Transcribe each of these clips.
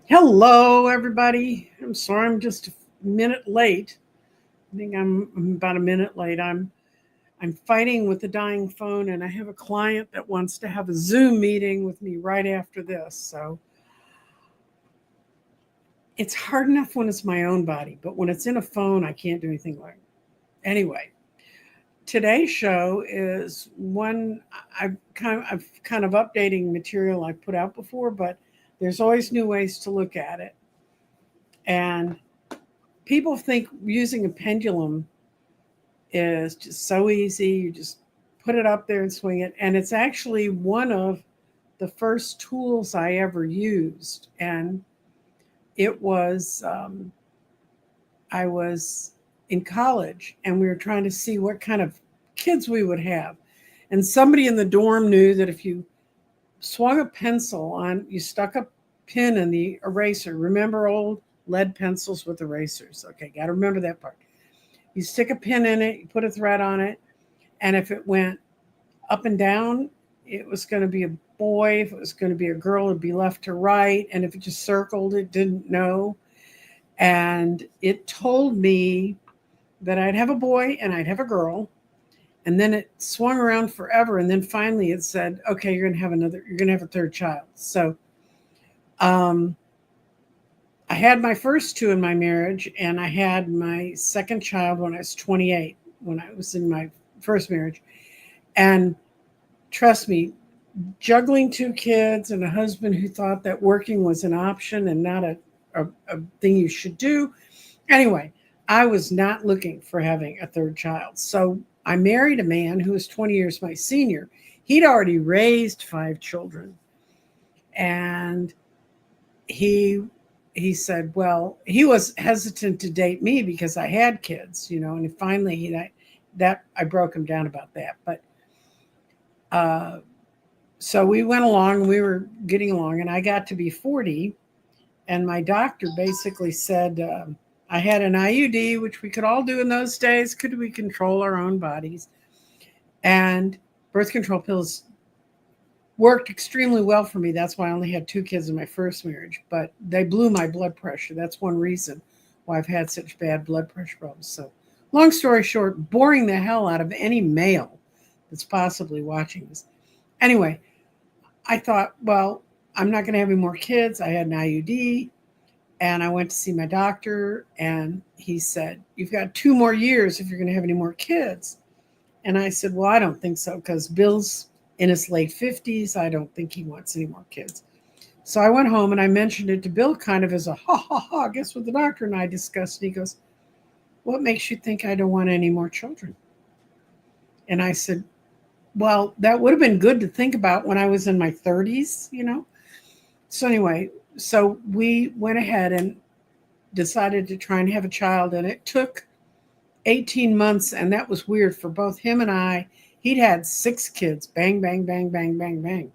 Hello, everybody. I'm sorry I'm just a minute late. I think I'm about a minute late. I'm fighting with the dying phone, and I have a client that wants to have a Zoom meeting with me right after this. So it's hard enough when it's my own body, but when it's in a phone, I can't do anything like it. Anyway, today's show is one I've kind of updating material I've put out before, but there's always new ways to look at it. And people think using a pendulum is just so easy. You just put it up there and swing it. And it's actually one of the first tools I ever used. And it was, I was in college and we were trying to see what kind of kids we would have. And somebody in the dorm knew that if you swung a pencil on, you stuck a pin in the eraser. Remember old lead pencils with erasers? Okay, got to remember that part. You stick a pin in it, you put a thread on it, and if it went up and down, it was going to be a boy. If it was going to be a girl, it'd be left to right. And if it just circled, it didn't know. And it told me that I'd have a boy and I'd have a girl. And then it swung around forever. And then finally it said, okay, you're going to have a third child. So um, I had my first two in my marriage, and I had my second child when I was 28, when I was in my first marriage. And trust me, juggling two kids and a husband who thought that working was an option and not a thing you should do. Anyway, I was not looking for having a third child. So I married a man who was 20 years my senior. He'd already raised 5 children. And he said, well, he was hesitant to date me because I had kids, and finally I broke him down about that. But so we went along, we were getting along, and I got to be 40, and my doctor basically said, I had an IUD, which we could all do in those days. Could we control our own bodies? And birth control pills worked extremely well for me. That's why I only had 2 kids in my first marriage, but they blew my blood pressure. That's one reason why I've had such bad blood pressure problems. So long story short, boring the hell out of any male that's possibly watching this. Anyway, I thought, well, I'm not going to have any more kids. I had an IUD, and I went to see my doctor, and he said, you've got 2 more years if you're going to have any more kids. And I said, well, I don't think so, because Bill's in his late 50s. I don't think he wants any more kids. So I went home and I mentioned it to Bill kind of as a ha ha ha. Guess what the doctor and I discussed? And he goes, what makes you think I don't want any more children? And I said, well, that would have been good to think about when I was in my 30s. So anyway, so we went ahead and decided to try and have a child. And it took 18 months. And that was weird for both him and I. He'd had 6 kids, bang, bang, bang, bang, bang, bang.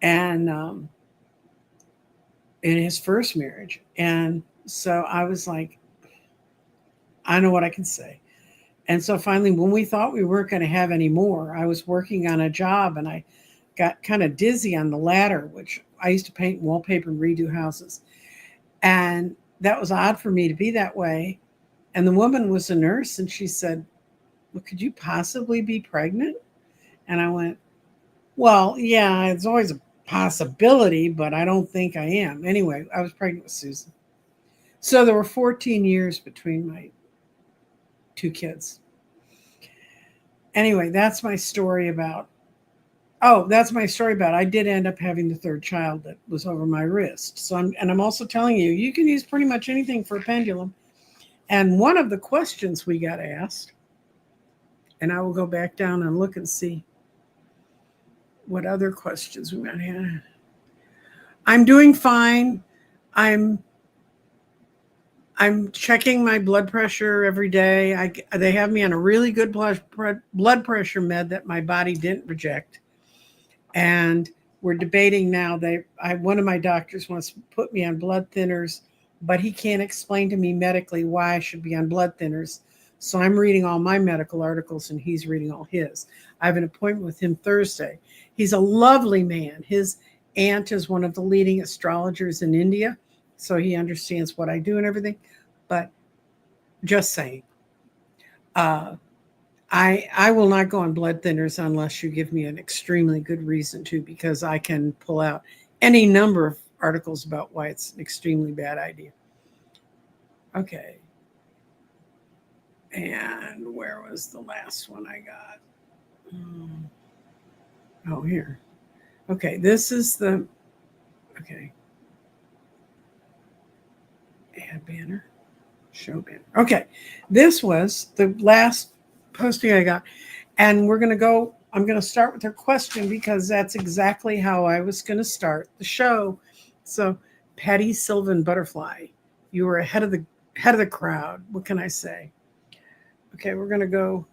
And in his first marriage. And so I was like, I know what I can say. And so finally, when we thought we weren't going to have any more, I was working on a job and I got kind of dizzy on the ladder, which I used to paint wallpaper and redo houses. And that was odd for me to be that way. And the woman was a nurse, and she said, well, could you possibly be pregnant? And I went, well, yeah, it's always a possibility, but I don't think I am. Anyway, I was pregnant with Susan. So there were 14 years between my 2 kids. Anyway, that's my story about I did end up having the 3rd child that was over my wrist. So I'm also telling you, you can use pretty much anything for a pendulum. And one of the questions we got asked, and I will go back down and look and see what other questions we might have. I'm doing fine. I'm checking my blood pressure every day. They have me on a really good blood pressure med that my body didn't reject. And we're debating now. One of my doctors wants to put me on blood thinners, but he can't explain to me medically why I should be on blood thinners. So I'm reading all my medical articles and he's reading all his. I have an appointment with him Thursday. He's a lovely man. His aunt is one of the leading astrologers in India, so he understands what I do and everything. But just saying, uh, I will not go on blood thinners unless you give me an extremely good reason to, because I can pull out any number of articles about why it's an extremely bad idea. Okay. And where was the last one I got? Oh, here. Okay, this is the, okay. Add banner, show banner. Okay, this was the last posting I got. And we're going to go, I'm going to start with her question because that's exactly how I was going to start the show. So, Patty Sylvan Butterfly, you were ahead of the crowd. What can I say? Okay, we're going to go.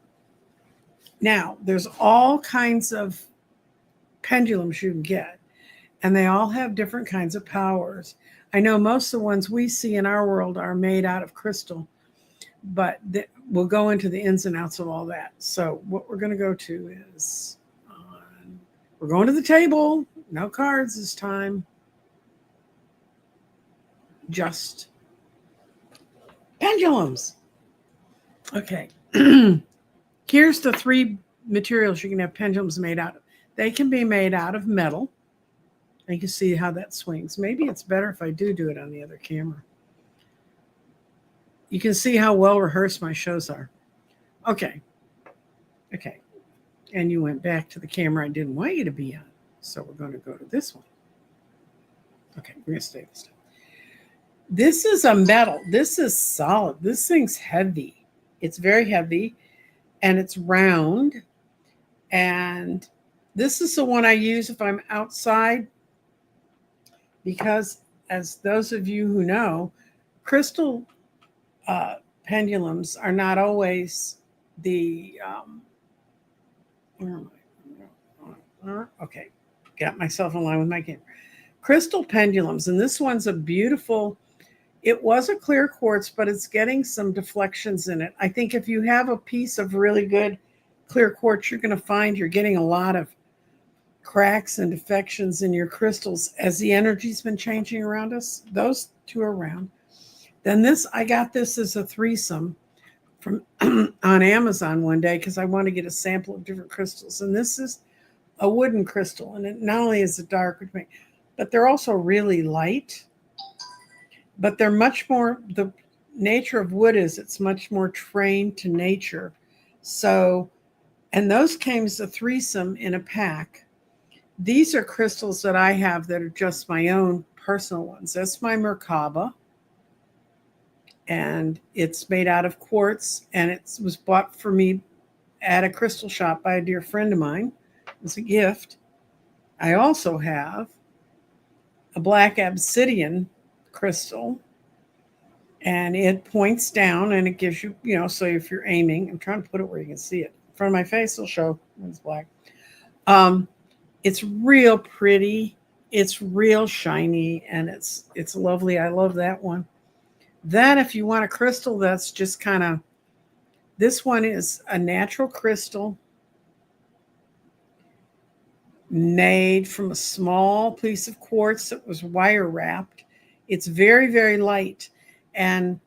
Now, there's all kinds of pendulums you can get, and they all have different kinds of powers. I know most of the ones we see in our world are made out of crystal, but we'll go into the ins and outs of all that. So what we're going to go to is, we're going to the table. No cards this time. Just pendulums. Okay. Here's the three materials you can have pendulums made out of. They can be made out of metal. And you can see how that swings. Maybe it's better if I do it on the other camera. You can see how well rehearsed my shows are. Okay. Okay. And you went back to the camera I didn't want you to be on. So we're going to go to this one. Okay, we're going to stay this time. This is a metal. This is solid. This thing's heavy. It's very heavy, and it's round. And this is the one I use if I'm outside, because as those of you who know, crystal pendulums are not always the okay, got myself in line with my camera. Crystal pendulums, and this one's a beautiful, it was a clear quartz, but it's getting some deflections in it. I think if you have a piece of really good clear quartz, you're going to find you're getting a lot of cracks and defections in your crystals as the energy's been changing around us. Those two are around. Then this, I got this as a threesome from on Amazon one day because I want to get a sample of different crystals. And this is a wooden crystal, and it not only is it dark, but they're also really light. But they're much more, the nature of wood is it's much more trained to nature. So, and those came as a threesome in a pack. These are crystals that I have that are just my own personal ones. That's my Merkaba. And it's made out of quartz, and it was bought for me at a crystal shop by a dear friend of mine. It was a gift. I also have a black obsidian crystal, and it points down and it gives you, so if you're aiming, I'm trying to put it where you can see it. In front of my face, it'll show when it's black. It's real pretty. It's real shiny, and it's lovely. I love that one. Then if you want a crystal that's just kind of, this one is a natural crystal made from a small piece of quartz that was wire wrapped. It's very, very light. And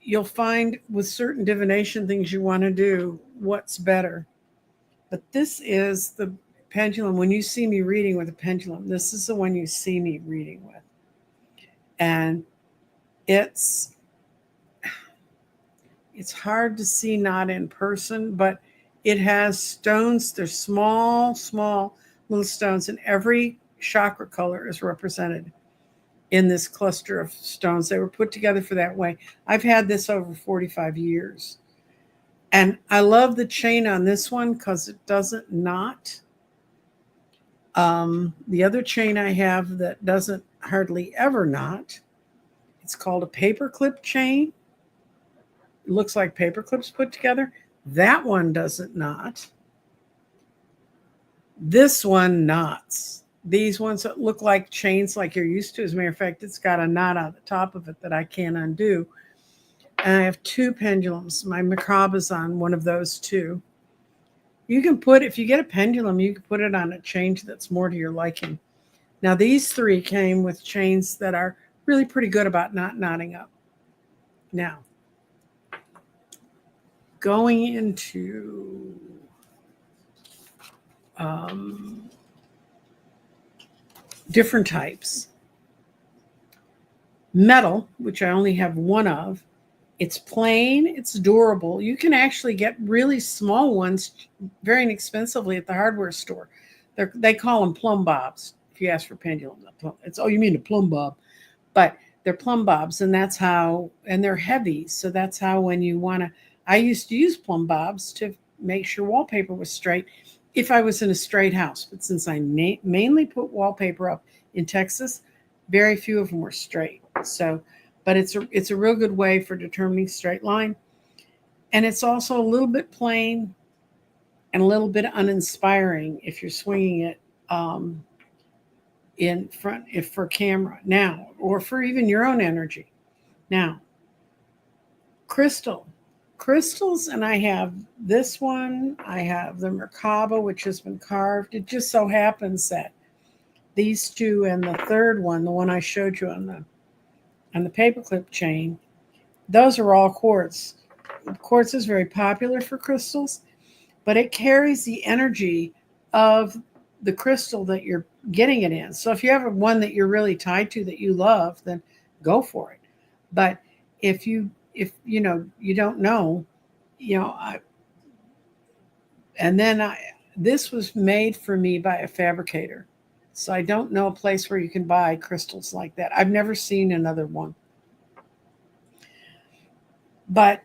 you'll find with certain divination things you want to do, what's better. But this is the pendulum. When you see me reading with a pendulum, this is the one you see me reading with. And it's hard to see not in person, but it has stones. They're small, small little stones, and every chakra color is represented in this cluster of stones. They were put together for that way. I've had this over 45 years. And I love the chain on this one because it doesn't knot. The other chain I have that doesn't hardly ever knot, it's called a paperclip chain. It looks like paper clips put together. That one doesn't knot. This one knots. These ones that look like chains like you're used to, as a matter of fact, it's got a knot on the top of it that I can't undo. And I have two pendulums. My Merkaba is on one of those two. You can put, if you get a pendulum, you can put it on a chain that's more to your liking. Now, these three came with chains that are really pretty good about not knotting up. Now, going into um, different types. Metal, which I only have one of, it's plain, it's durable. You can actually get really small ones very inexpensively at the hardware store. They call them plumb bobs. If you ask for pendulum, it's, oh, you mean a plumb bob? But they're plumb bobs, and that's how, and they're heavy. So that's how when you want to, I used to use plumb bobs to make sure wallpaper was straight if I was in a straight house. But since I mainly put wallpaper up in Texas, very few of them were straight. So, but it's a real good way for determining straight line, and it's also a little bit plain and a little bit uninspiring if you're swinging it in front, if for camera now, or for even your own energy. Now, crystals, and I have this one. I have the Merkaba, which has been carved. It just so happens that these two and the third one, the one I showed you on the paperclip chain, those are all quartz. Quartz is very popular for crystals, but it carries the energy of the crystal that you're getting it in. So if you have one that you're really tied to that you love, then go for it. But if you don't know, and then this was made for me by a fabricator. So I don't know a place where you can buy crystals like that. I've never seen another one. But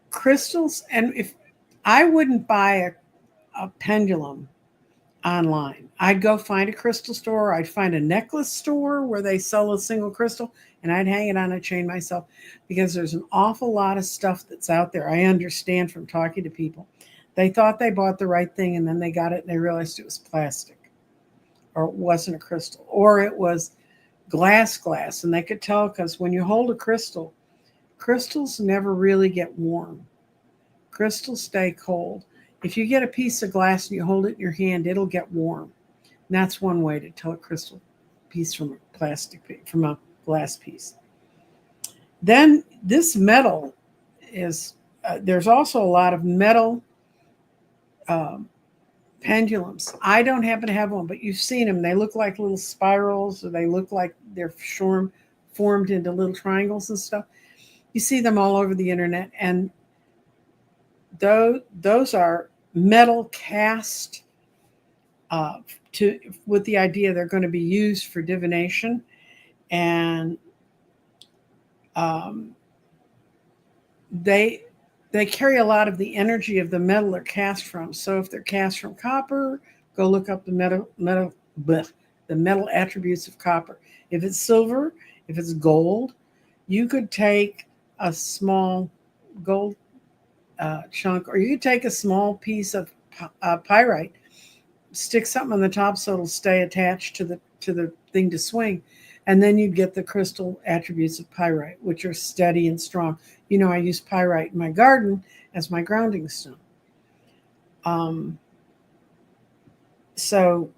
crystals, and if I wouldn't buy a pendulum online, I'd go find a crystal store. I'd find a necklace store where they sell a single crystal, and I'd hang it on a chain myself, because there's an awful lot of stuff that's out there. I understand from talking to people. They thought they bought the right thing, and then they got it and they realized it was plastic, or it wasn't a crystal, or it was glass, and they could tell because when you hold a crystal, crystals never really get warm. Crystals stay cold. If you get a piece of glass and you hold it in your hand, it'll get warm. And that's one way to tell a crystal piece from a from a glass piece. Then this metal is, there's also a lot of metal um, pendulums. I don't happen to have one, but you've seen them. They look like little spirals, or they look like they're formed into little triangles and stuff. You see them all over the internet, and those are metal cast uh, to with the idea they're going to be used for divination, and um, they they carry a lot of the energy of the metal they're cast from. So if they're cast from copper, go look up the metal attributes of copper. If it's silver, if it's gold, you could take a small gold chunk, or you could take a small piece of pyrite, stick something on the top so it'll stay attached to the thing to swing, and then you'd get the crystal attributes of pyrite, which are steady and strong. I use pyrite in my garden as my grounding stone. Um, so,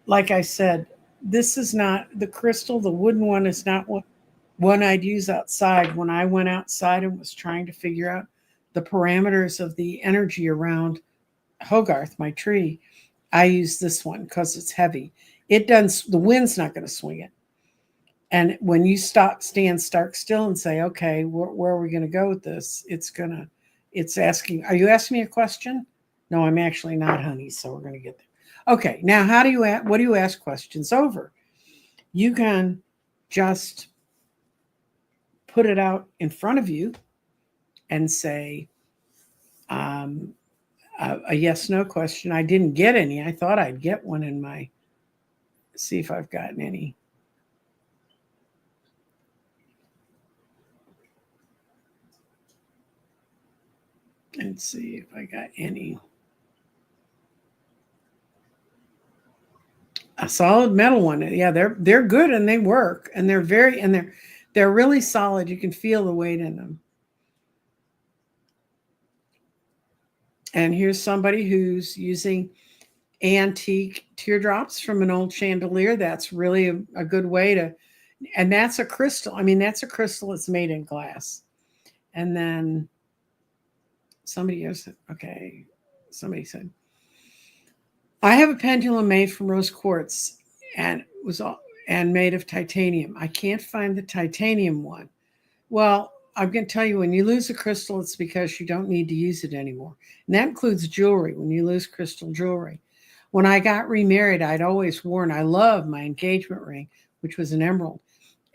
like I said, this is not the crystal. The wooden one is not one I'd use outside. When I went outside and was trying to figure out the parameters of the energy around Hogarth, my tree, I use this one because it's heavy. It doesn't, the wind's not going to swing it. And when you stand stark still and say, okay, where are we going to go with this? It's asking, are you asking me a question? No, I'm actually not, honey. So we're going to get there. Okay. Now, what do you ask questions over? You can just put it out in front of you and say, um, a yes, no question. I didn't get any. I thought I'd get one in my, see if I've gotten any. Let's see if I got any. A solid metal one. Yeah, they're good and they work, and they're really solid. You can feel the weight in them. And here's somebody who's using antique teardrops from an old chandelier. That's really a good way to, and that's a crystal. I mean, that's a crystal that's made in glass. And then somebody else, okay, somebody said, I have a pendulum made from rose quartz and was all, and made of titanium. I can't find the titanium one. Well, I'm going to tell you, when you lose a crystal, it's because you don't need to use it anymore. And that includes jewelry, when you lose crystal jewelry. When I got remarried, I'd always worn, I love my engagement ring, which was an emerald.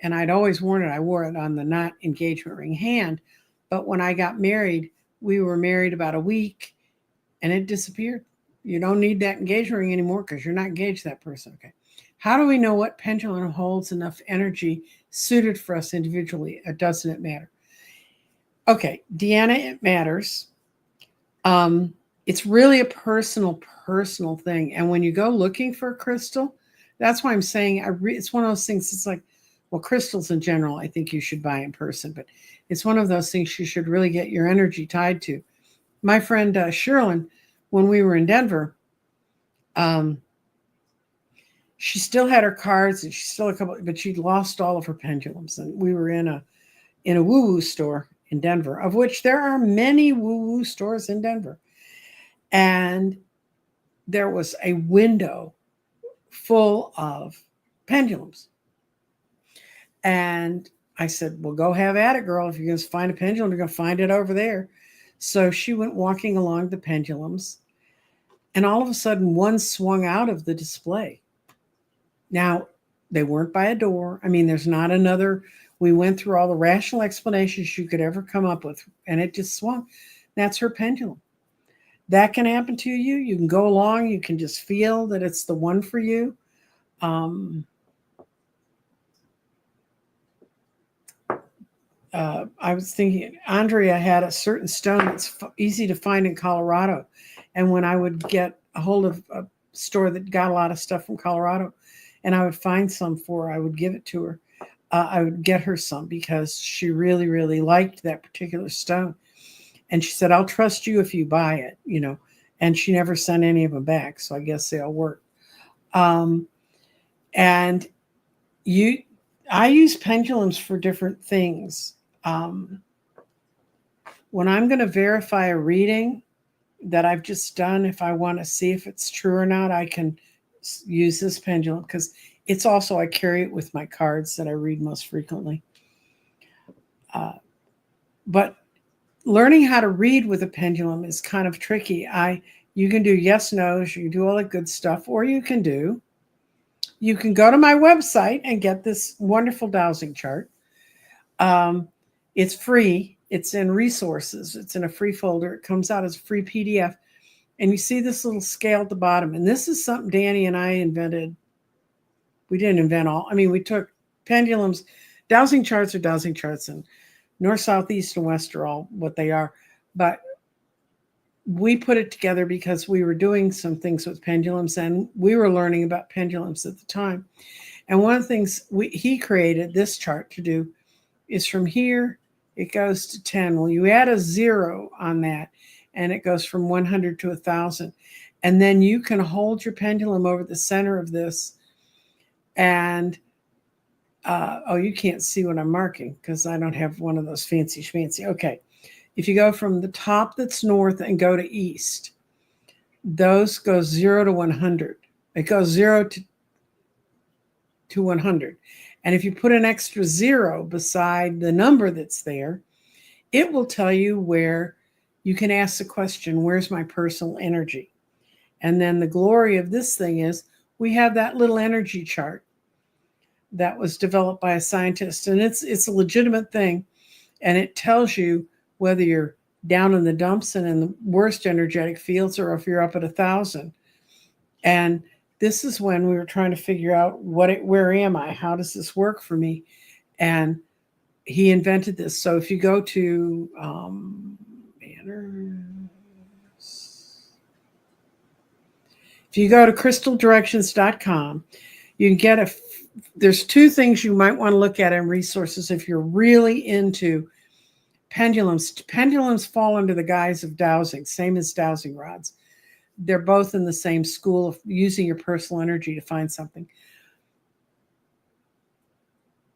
And I'd always worn it. I wore it on the not engagement ring hand. But when I got married, we were married about a week and it disappeared. You don't need that engagement ring anymore because you're not engaged to that person. Okay. How do we know what pendulum holds enough energy suited for us individually? Doesn't it matter? Okay, Deanna, it matters. It's really a personal thing. And when you go looking for a crystal, that's why I'm saying it's one of those things. It's like, well, crystals in general, I think you should buy in person, but it's one of those things you should really get your energy tied to. My friend Sherlyn, when we were in Denver, she still had her cards and she still had a couple, but she'd lost all of her pendulums. And we were in a woo-woo store in Denver, of which there are many woo-woo stores in Denver. And there was a window full of pendulums. And I said, well, go have at it, girl. If you're going to find a pendulum, you're going to find it over there. So she went walking along the pendulums. And all of a sudden, one swung out of the display. Now, they weren't by a door. I mean, there's not another. We went through all the rational explanations you could ever come up with, and it just swung. That's her pendulum. That can happen to you. You can go along. You can just feel that it's the one for you. I was thinking, Andrea had a certain stone that's easy to find in Colorado. And when I would get a hold of a store that got a lot of stuff from Colorado, and I would find some for her, I would give it to her. I would get her some because she really, really liked that particular stone. And she said, I'll trust you if you buy it, you know. And she never sent any of them back. So I guess they all work. And I use pendulums for different things. When I'm going to verify a reading that I've just done, if I want to see if it's true or not, I can use this pendulum because it's also, I carry it with my cards that I read most frequently. But learning how to read with a pendulum is kind of tricky. You can do yes, no's, you can do all the good stuff, or you can go to my website and get this wonderful dowsing chart. It's free. It's in resources. It's in a free folder. It comes out as a free PDF. And you see this little scale at the bottom. And this is something Danny and I invented. We didn't invent all. I mean, we took pendulums. Dowsing charts are dowsing charts, and north, south, east, and west are all what they are. But we put it together because we were doing some things with pendulums, and we were learning about pendulums at the time. And one of the things he created this chart to do is from here, it goes to 10. Well, you add a 0 on that, and it goes from 100 to 1,000. And then you can hold your pendulum over the center of this. And, you can't see what I'm marking because I don't have one of those fancy schmancy. Okay. If you go from the top that's north and go to east, those go 0 to 100. It goes 0 to 100. And if you put an extra 0 beside the number that's there, it will tell you where you can ask the question, where's my personal energy? And then the glory of this thing is we have that little energy chart that was developed by a scientist. And it's a legitimate thing. And it tells you whether you're down in the dumps and in the worst energetic fields or if you're up at 1,000. And this is when we were trying to figure out where am I? How does this work for me? And he invented this. So if you go to if you go to crystaldirections.com, you can get there's two things you might want to look at in resources if you're really into pendulums. Pendulums fall under the guise of dowsing, same as dowsing rods. they're both in the same school of using your personal energy to find something.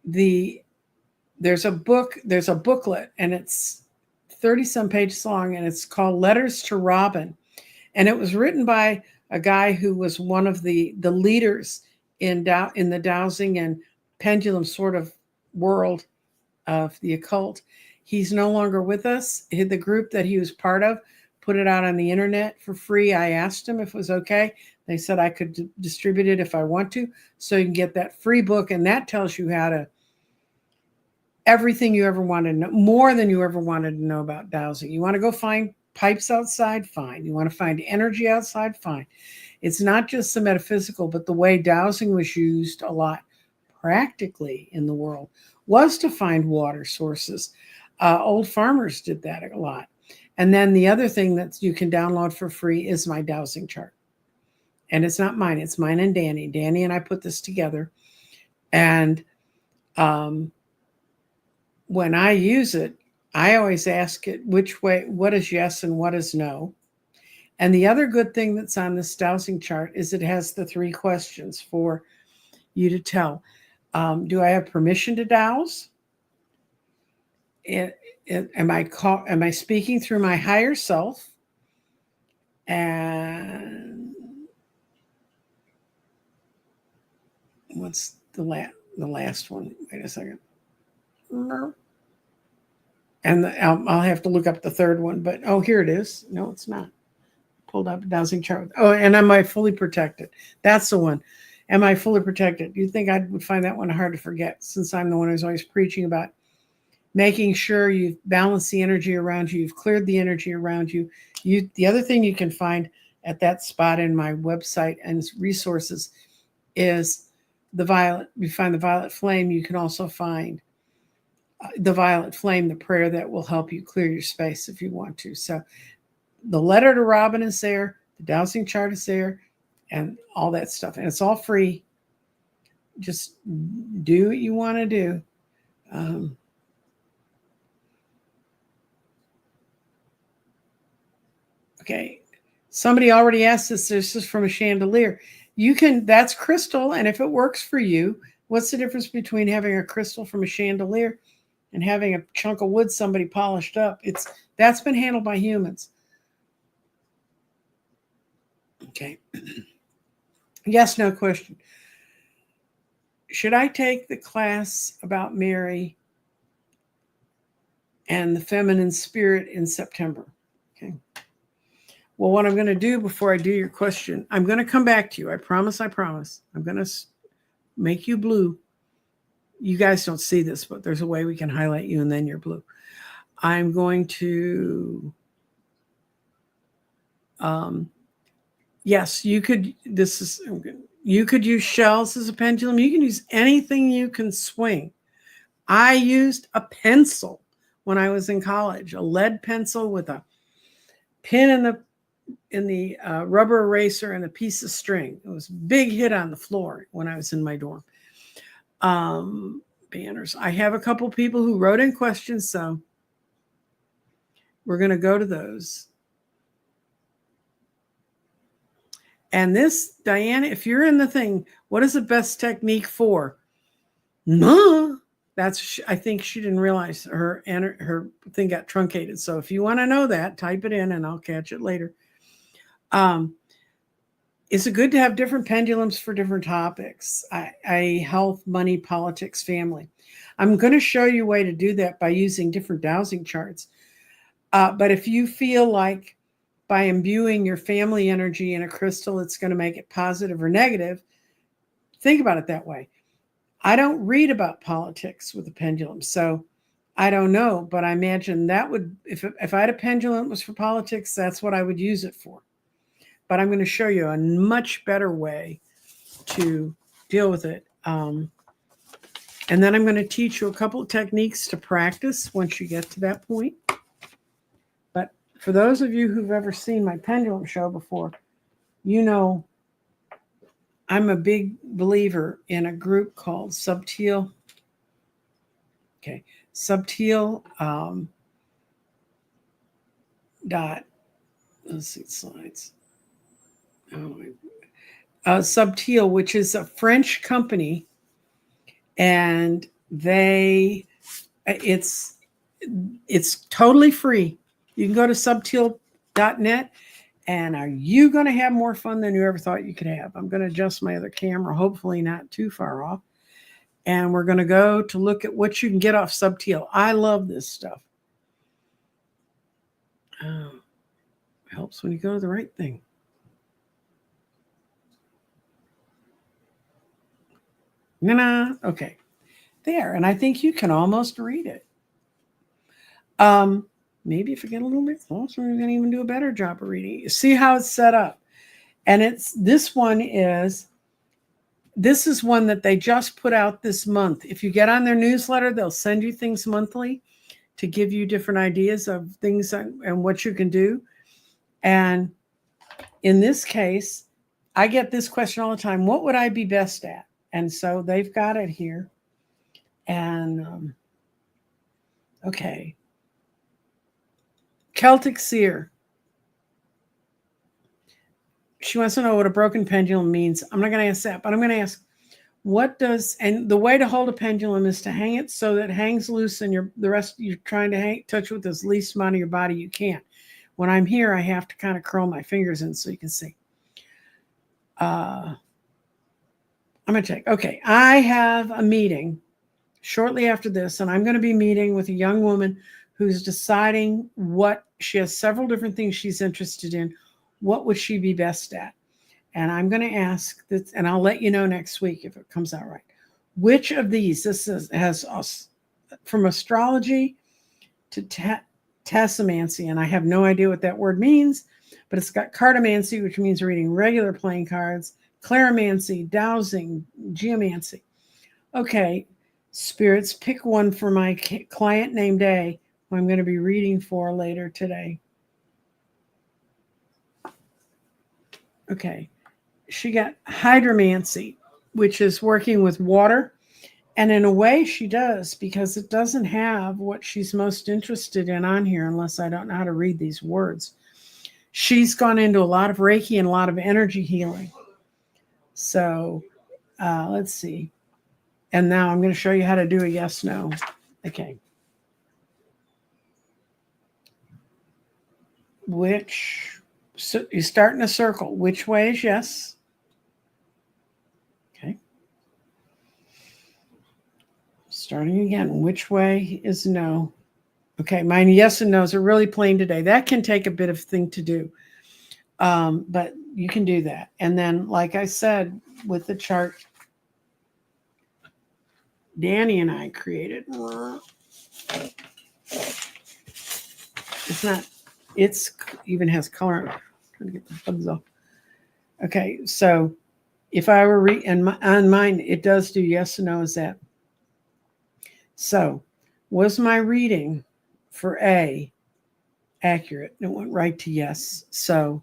There's a booklet, and it's 30 some pages long, and it's called Letters to Robin. And it was written by a guy who was one of the leaders in the dowsing and pendulum sort of world of the occult. He's no longer with us. The group that he was part of put it out on the internet for free. I asked him if it was okay. They said I could distribute it if I want to. So you can get that free book, and that tells you how to everything you ever wanted to know, more than you ever wanted to know about dowsing. You want to go find pipes outside? Fine. You want to find energy outside? Fine. It's not just the metaphysical, but the way dowsing was used a lot practically in the world was to find water sources. Old farmers did that a lot. And then the other thing that you can download for free is my dowsing chart. And it's not mine. It's mine and Danny. Danny and I put this together. And when I use it, I always ask it which way, what is yes and what is no. And the other good thing that's on this dowsing chart is it has the 3 questions for you to tell. Do I have permission to douse? Am I speaking through my higher self? And what's the last one? Wait a second. And I'll have to look up the third one, but oh, here it is. No, it's not. Pulled up a dowsing chart. Oh, and am I fully protected? That's the one. Am I fully protected? You'd think I would find that one hard to forget, since I'm the one who's always preaching about making sure you've balanced the energy around you, you've cleared the energy around you. The other thing you can find at that spot in my website and resources is the violet. You find the violet flame. You can also find the violet flame, the prayer that will help you clear your space if you want to. So the letter to Robin is there, the dowsing chart is there, and all that stuff. And it's all free. Just do what you want to do. Okay. Somebody already asked this. This is from a chandelier. That's crystal. And if it works for you, what's the difference between having a crystal from a chandelier and having a chunk of wood somebody polished up? That's been handled by humans. Okay. Yes, no question. Should I take the class about Mary and the feminine spirit in September? Okay. Well, what I'm going to do before I do your question, I'm going to come back to you. I promise. I'm going to make you blue. You guys don't see this, but there's a way we can highlight you and then you're blue. I'm going to, yes, you could use shells as a pendulum. You can use anything you can swing. I used a pencil when I was in college, a lead pencil with a pin in the rubber eraser and a piece of string. It was a big hit on the floor when I was in my dorm. Banners. I have a couple people who wrote in questions, so we're going to go to those. And this, Diana, if you're in the thing, what is the best technique for? No. I think she didn't realize her thing got truncated. So if you want to know that, type it in and I'll catch it later. Is it good to have different pendulums for different topics? Health, money, politics, family. I'm going to show you a way to do that by using different dowsing charts. But if you feel like by imbuing your family energy in a crystal, it's going to make it positive or negative, think about it that way. I don't read about politics with a pendulum, so I don't know, but I imagine that would, if I had a pendulum that was for politics, that's what I would use it for. But I'm going to show you a much better way to deal with it. And then I'm going to teach you a couple of techniques to practice once you get to that point. But for those of you who've ever seen my pendulum show before, you know I'm a big believer in a group called Subtil. Okay, Subtil let's see slides. Subtil, which is a French company, and it's totally free. You can go to subtil.net. And are you going to have more fun than you ever thought you could have? I'm going to adjust my other camera, hopefully not too far off. And we're going to go to look at what you can get off Subtil. I love this stuff. Helps when you go to the right thing. Okay. There. And I think you can almost read it. Maybe if I get a little bit closer, we're going to even do a better job of reading. You see how it's set up. And this is one that they just put out this month. If you get on their newsletter, they'll send you things monthly to give you different ideas of things and what you can do. And in this case, I get this question all the time: what would I be best at? And so they've got it here. And okay. Celtic Seer. She wants to know what a broken pendulum means. I'm not going to ask that, but I'm going to ask, and the way to hold a pendulum is to hang it so that it hangs loose, and the rest you're trying to touch with as least amount of your body you can. When I'm here, I have to kind of curl my fingers in so you can see. I'm going to check. Okay, I have a meeting shortly after this, and I'm going to be meeting with a young woman who's deciding she has several different things she's interested in. What would she be best at? And I'm going to ask that, and I'll let you know next week if it comes out right. Which of these, has from astrology to tassomancy, and I have no idea what that word means, but it's got cartomancy, which means reading regular playing cards, claromancy, dowsing, geomancy. Okay, spirits, pick one for my client named A, who I'm going to be reading for later today. Okay, she got hydromancy, which is working with water. And in a way she does, because it doesn't have what she's most interested in on here, unless I don't know how to read these words. She's gone into a lot of Reiki and a lot of energy healing. So let's see. And now I'm going to show you how to do a yes, no. Okay. So you start in a circle. Which way is yes? Okay. Starting again. Which way is no? Okay, my yes and no's are really plain today. That can take a bit of thing to do, but you can do that. And then, like I said, with the chart, Danny and I created. It's even has color. I'm trying to get the bugs off. Okay, so if I were on mine, it does do yes and no. Is that? So, was my reading for A accurate? It went right to yes. So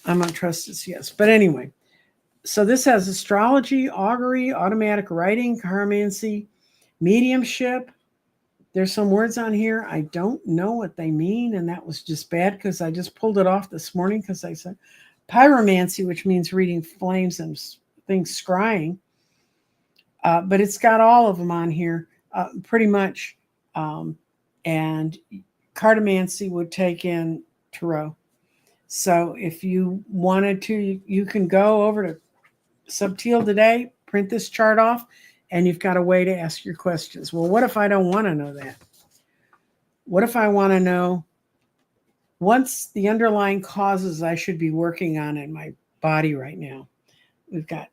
I'm going to trust it's yes. But anyway, so this has astrology, augury, automatic writing, chiromancy, mediumship. There's some words on here I don't know what they mean, and that was just bad because I just pulled it off this morning because I said pyromancy, which means reading flames and things scrying. But it's got all of them on here, pretty much. And cartomancy would take in tarot. So if you wanted to, you can go over to Subtil today, print this chart off, and you've got a way to ask your questions. Well, what if I don't want to know that? What if I want to know what's the underlying causes I should be working on in my body right now? We've got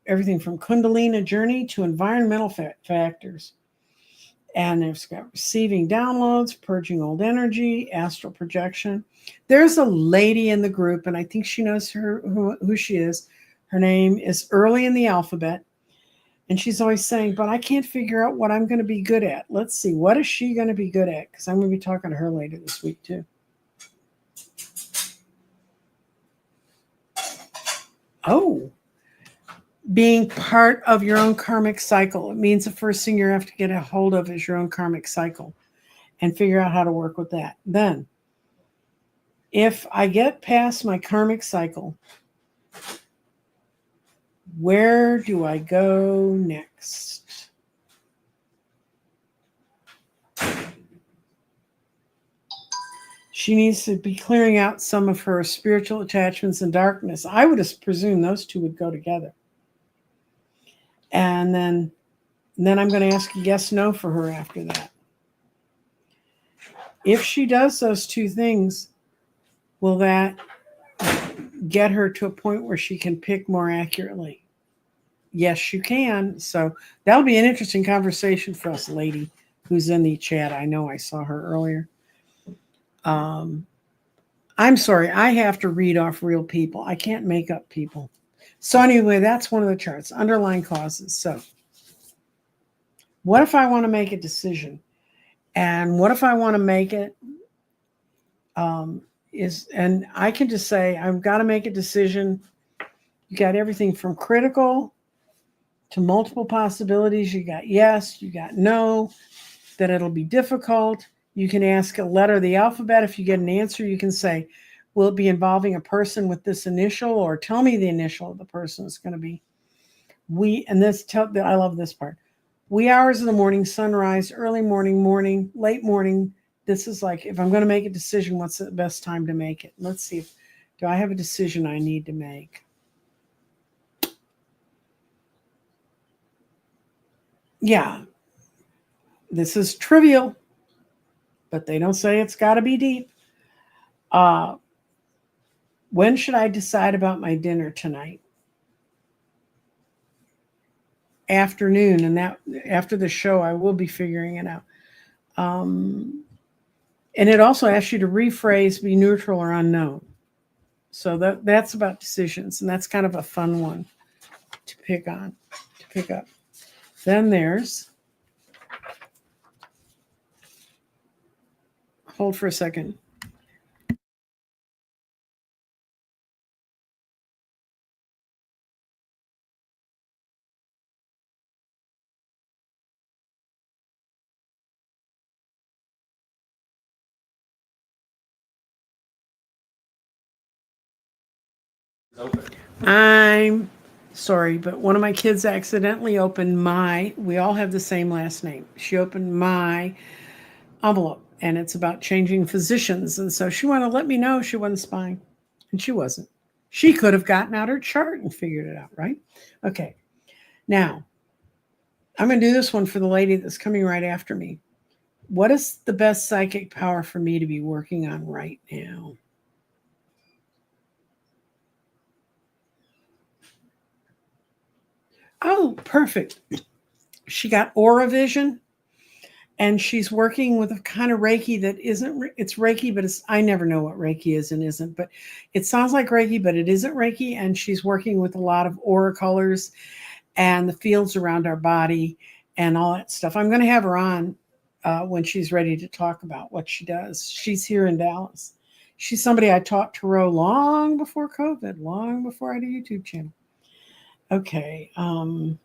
everything from Kundalini journey to environmental factors. And there's got receiving downloads, purging old energy, astral projection. There's a lady in the group, and I think she knows who she is. Her name is early in the alphabet. And she's always saying, but I can't figure out what I'm going to be good at. Let's see. What is she going to be good at? Because I'm going to be talking to her later this week, too. Oh, being part of your own karmic cycle. It means the first thing you have to get a hold of is your own karmic cycle and figure out how to work with that. Then, if I get past my karmic cycle, Where do I go next? She needs to be clearing out some of her spiritual attachments and darkness. I would presume those two would go together. And then I'm going to ask a yes, no for her after that. If she does those two things, will that get her to a point where she can pick more accurately? Yes, you can. So that'll be an interesting conversation for us, lady who's in the chat. I know I saw her earlier. I'm sorry, I have to read off real people. I can't make up people. So anyway, that's one of the charts, underlying causes. So what if I want to make a decision? And what if I want to make it and I can just say, I've got to make a decision. You got everything from critical to multiple possibilities. You got yes, you got no, that it'll be difficult. You can ask a letter of the alphabet. If you get an answer, you can say, will it be involving a person with this initial, or tell me the initial of the person it's going to be. I love this part. Wee hours of the morning, sunrise, early morning, late morning. This is like, if I'm going to make a decision, what's the best time to make it? Let's see. Do I have a decision I need to make? Yeah. This is trivial, but they don't say it's got to be deep. When should I decide about my dinner tonight? Afternoon, and that after the show, I will be figuring it out. And it also asks you to rephrase, be neutral or unknown. So that's about decisions, and that's kind of a fun one to pick up. Then there's, hold for a second. I'm sorry, but one of my kids accidentally opened we all have the same last name. She opened my envelope, and it's about changing physicians. And so she wanted to let me know she wasn't spying, and she wasn't. She could have gotten out her chart and figured it out, right? Okay. Now, I'm going to do this one for the lady that's coming right after me. What is the best psychic power for me to be working on right now? Oh, perfect. She got aura vision, and she's working with a kind of Reiki that isn't, it's Reiki, but I never know what Reiki is and isn't, but it sounds like Reiki, but it isn't Reiki. And she's working with a lot of aura colors and the fields around our body and all that stuff. I'm going to have her on when she's ready to talk about what she does. She's here in Dallas. She's somebody I taught tarot long before COVID, long before I had a YouTube channel. Okay. I'm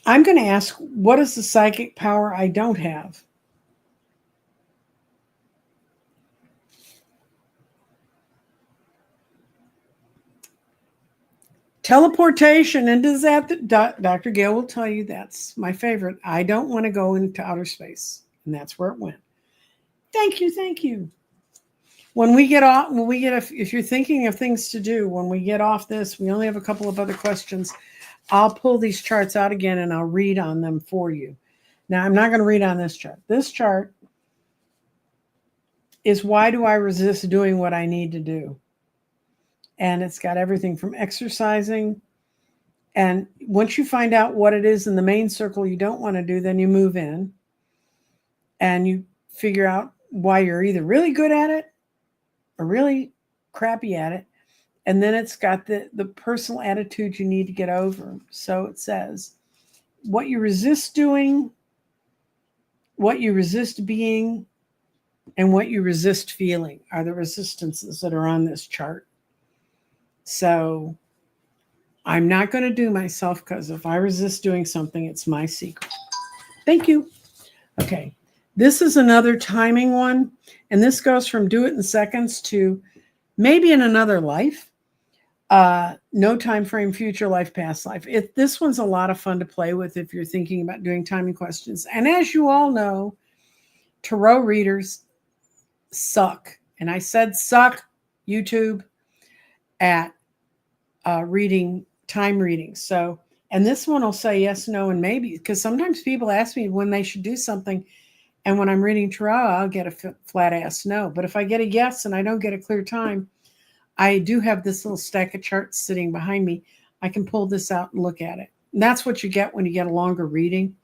going to ask, what is the psychic power I don't have? Teleportation. And does that, Dr. Gail will tell you that's my favorite. I don't want to go into outer space. And that's where it went. Thank you. Thank you. If you're thinking of things to do, when we get off this, we only have a couple of other questions. I'll pull these charts out again and I'll read on them for you. Now, I'm not going to read on this chart. This chart is, why do I resist doing what I need to do? And it's got everything from exercising. And once you find out what it is in the main circle you don't want to do, then you move in and you figure out why you're either really good at it or really crappy at it. And then it's got the personal attitude you need to get over. So it says, what you resist doing, what you resist being, and what you resist feeling are the resistances that are on this chart. So I'm not going to do myself, because if I resist doing something, it's my secret. Thank you. Okay. This is another timing one. And this goes from do it in seconds to maybe in another life. No time frame, future life, past life. This one's a lot of fun to play with if you're thinking about doing timing questions. And as you all know, tarot readers suck. And I said suck, YouTube, at reading time readings. So, and this one will say yes, no, and maybe, because sometimes people ask me when they should do something. And when I'm reading tarot, I'll get a flat ass no. But if I get a yes and I don't get a clear time, I do have this little stack of charts sitting behind me. I can pull this out and look at it. And that's what you get when you get a longer reading,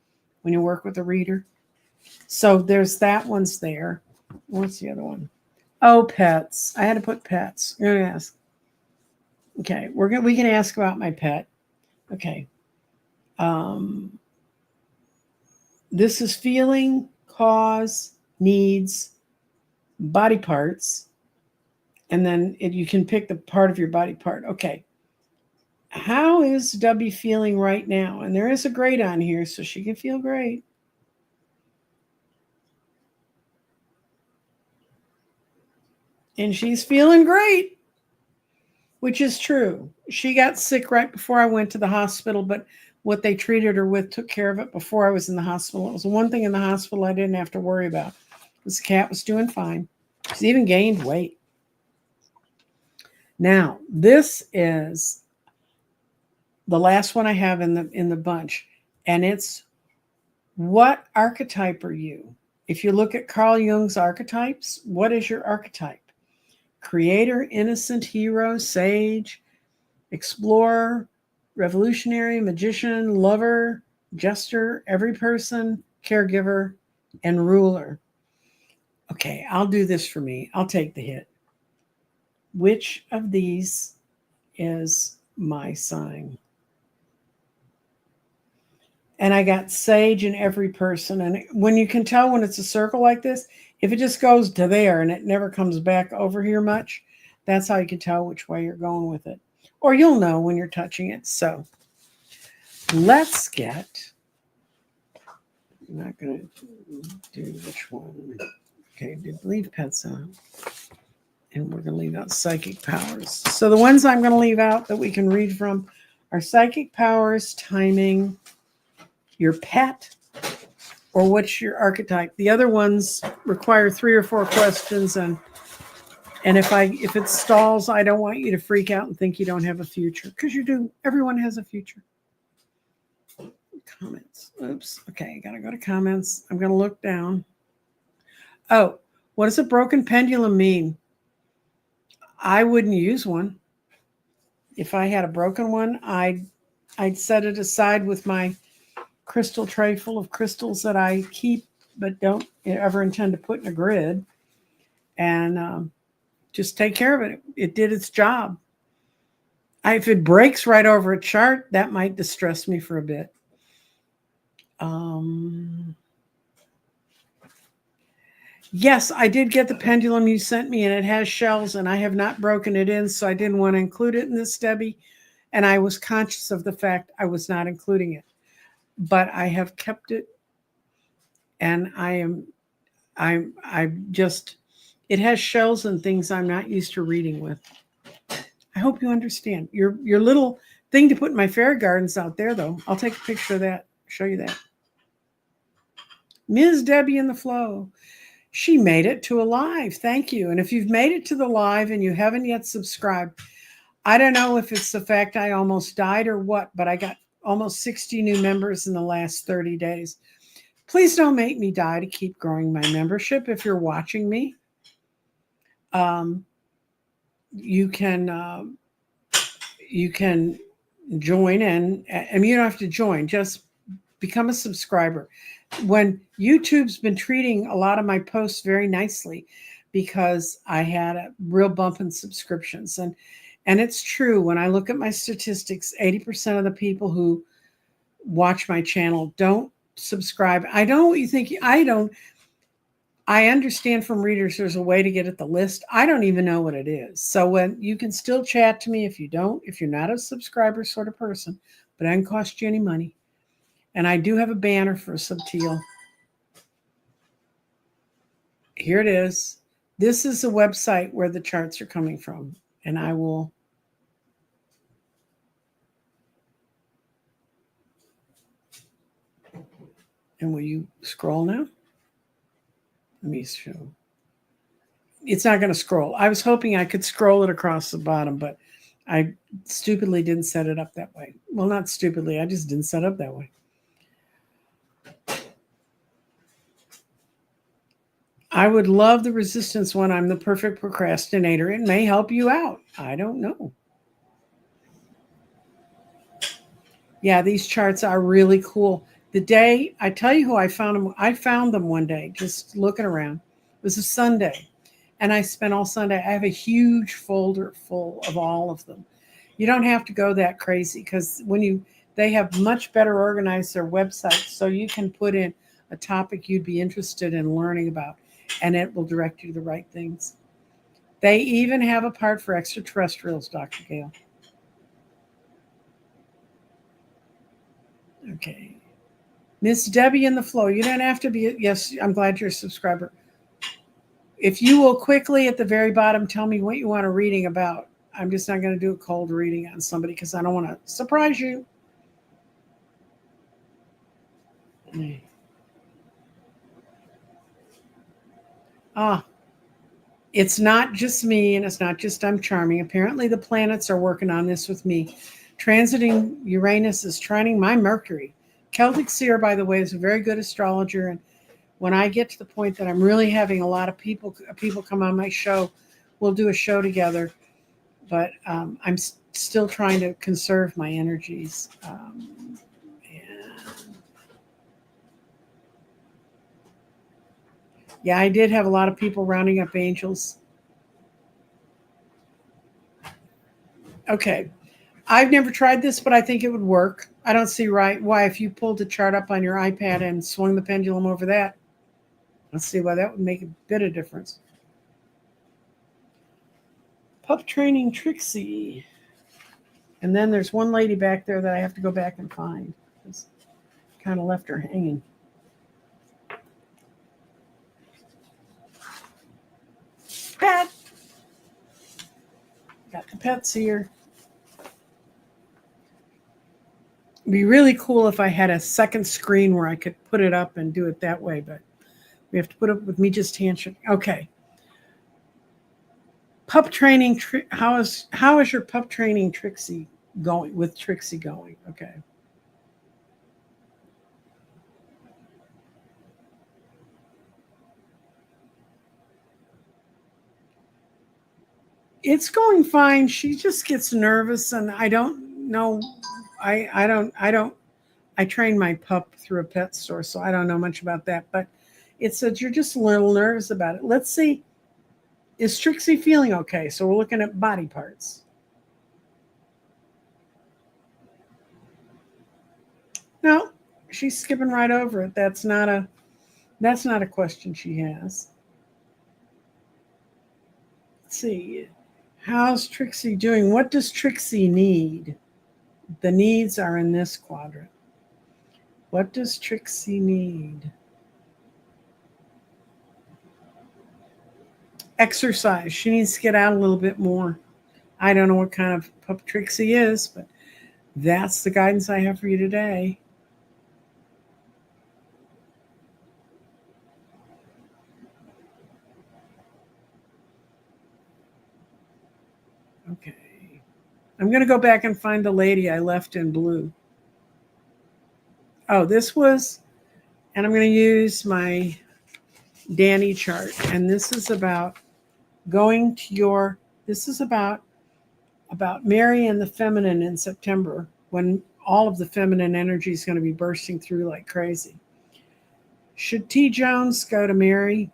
when you work with a reader. So there's that one's there. What's the other one? Oh, pets. I had to put pets. I'm going to ask. Okay, we can ask about my pet. Okay. This is feeling, cause, needs, body parts, and then you can pick the part of your body part. Okay. How is Debbie feeling right now? And there is a grade on here, so she can feel great. And she's feeling great, which is true. She got sick right before I went to the hospital, but what they treated her with took care of it before I was in the hospital. It was the one thing in the hospital I didn't have to worry about. This cat was doing fine. She's even gained weight. Now, this is the last one I have in the bunch, and it's what archetype are you? If you look at Carl Jung's archetypes, what is your archetype? Creator, innocent, hero, sage, explorer, revolutionary, magician, lover, jester, every person, caregiver, and ruler. Okay, I'll do this for me. I'll take the hit. Which of these is my sign? And I got sage in every person. And when you can tell when it's a circle like this, if it just goes to there and it never comes back over here much, that's how you can tell which way you're going with it. Or you'll know when you're touching it. So let's get, I'm not going to do which one. Okay, did leave pets out. And we're going to leave out psychic powers. So the ones I'm going to leave out that we can read from are psychic powers, timing, your pet, or what's your archetype. The other ones require 3 or 4 questions, and if it stalls, I don't want you to freak out and think you don't have a future, because you do. Everyone has a future. Comments. Oops. Okay, gotta go to comments. I'm gonna look down. Oh, what does a broken pendulum mean? I wouldn't use one. If I had a broken one, I'd set it aside with my crystal tray full of crystals that I keep but don't ever intend to put in a grid, and just take care of it. It did its job. If it breaks right over a chart, that might distress me for a bit. Yes, I did get the pendulum you sent me, and it has shells, and I have not broken it in, so I didn't want to include it in this, Debbie. And I was conscious of the fact I was not including it. But I have kept it, and it has shells and things I'm not used to reading with. I hope you understand. Your little thing to put in my fairy gardens out there, though. I'll take a picture of that, show you that. Ms. Debbie in the Flow. She made it to a live. Thank you. And if you've made it to the live and you haven't yet subscribed, I don't know if it's the fact I almost died or what, but I got almost 60 new members in the last 30 days. Please don't make me die to keep growing my membership. If you're watching me, you can join, and you don't have to join, just become a subscriber. When YouTube's been treating a lot of my posts very nicely, because I had a real bump in subscriptions, and it's true. When I look at my statistics, 80% of the people who watch my channel don't subscribe. I don't know what you think. I understand from readers there's a way to get at the list. I don't even know what it is. So when you can still chat to me if you're not a subscriber sort of person, but it doesn't cost you any money. And I do have a banner for Subtil. Here it is. This is a website where the charts are coming from. And I will And will you scroll now? Let me show. It's not going to scroll. I was hoping I could scroll it across the bottom, but I stupidly didn't set it up that way. Well, not stupidly. I just didn't set it up that way. I would love the resistance one. I'm the perfect procrastinator. It may help you out. I don't know. Yeah, these charts are really cool. The day, I tell you who I found them one day, just looking around. It was a Sunday. And I spent all Sunday. I have a huge folder full of all of them. You don't have to go that crazy because they have much better organized their website, so you can put in a topic you'd be interested in learning about, and it will direct you to the right things. They even have a part for extraterrestrials, Dr. Gale. Okay. Miss Debbie in the flow. You don't have to be. Yes, I'm glad you're a subscriber. If you will quickly at the very bottom tell me what you want a reading about. I'm just not going to do a cold reading on somebody because I don't want to surprise you. It's not just me, and it's not just I'm charming. Apparently the planets are working on this with me. Transiting Uranus is trining my Mercury. Celtic Seer, by the way, is a very good astrologer, and when I get to the point that I'm really having a lot of people come on my show, we'll do a show together. But I'm still trying to conserve my energies. Yeah, I did have a lot of people rounding up angels. Okay. I've never tried this, but I think it would work. I don't see why if you pulled the chart up on your iPad and swung the pendulum over that, let's see why that would make a bit of difference. Pup training Trixie. And then there's one lady back there that I have to go back and find. Just kind of left her hanging. Pet. Got the pets here. It'd be really cool if I had a second screen where I could put it up and do it that way, but we have to put up with me just handshake. Okay. Pup training. How is your pup training Trixie going? With Trixie going? Okay. It's going fine. She just gets nervous, and I don't know. I train my pup through a pet store, so I don't know much about that. But it's that you're just a little nervous about it. Let's see. Is Trixie feeling okay? So we're looking at body parts. No, she's skipping right over it. That's not a question she has. Let's see. How's Trixie doing? What does Trixie need? The needs are in this quadrant. What does Trixie need? Exercise. She needs to get out a little bit more. I don't know what kind of pup Trixie is, but that's the guidance I have for you today. Okay. I'm going to go back and find the lady I left in blue. Oh, this was, and I'm going to use my Danny chart. And this is about going to this is about Mary and the feminine in September, when all of the feminine energy is going to be bursting through like crazy. Should T. Jones go to Mary